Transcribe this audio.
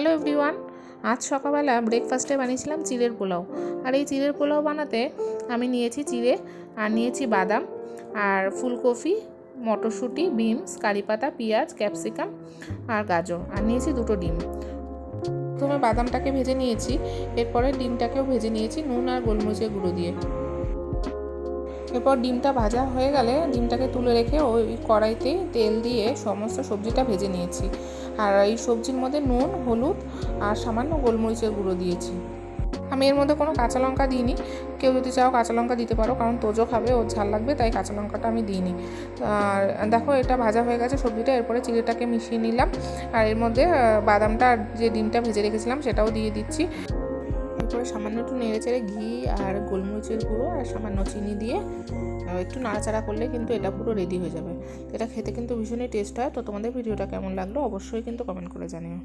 Hello everyone, আজ সকালবেলা ব্রেকফাস্টে বানিয়েছিলাম চিড়ের পোলাও। আর এই চিড়ের পোলাও বানাতে আমি নিয়েছি চিড়ে, আর নিয়েছি বাদাম, আর ফুলকপি, মটরশুঁটি, বিনস, কারিপাতা, পেঁয়াজ, ক্যাপসিকাম আর গাজর, আর নিয়েছি 2টো ডিম। প্রথমে বাদামটাকে ভেজে নিয়েছি, এরপরে ডিমটাকেও ভেজে নিয়েছি নুন আর গোলমরিচের গুঁড়ো দিয়ে। এরপর ডিমটা ভাজা হয়ে গেলে ডিমটাকে তুলে রেখে ওই কড়াইতেই তেল দিয়ে সমস্ত সবজিটা ভেজে নিয়েছি। আর এই সবজির মধ্যে নুন, হলুদ আর সামান্য গোলমরিচের গুঁড়ো দিয়েছি। আমি এর মধ্যে কোনো কাঁচা লঙ্কা দিইনি, কেউ যদি চাও কাঁচা লঙ্কা দিতে পারো, কারণ তোজো খাবে, ওর ঝাল লাগবে, তাই কাঁচা লঙ্কাটা আমি দিইনি। আর দেখো এটা ভাজা হয়ে গেছে সবজিটা, এরপরে চিড়েটাকে মিশিয়ে নিলাম, আর এর মধ্যে বাদামটা আর যে ডিমটা ভেজে রেখেছিলাম সেটাও দিয়ে দিচ্ছি। এরপরে সামান্য একটু নেড়েচেড়ে ঘি আর গোলমরিচের গুঁড়ো আর সামান্য চিনি দিয়ে একটু নাড়াচাড়া করলে কিন্তু এটা পুরো রেডি হয়ে যাবে। এটা খেতে কিন্তু ভীষণই টেস্ট হয়। তো তোমাদের ভিডিওটা কেমন লাগলো অবশ্যই কিন্তু কমেন্ট করে জানিও।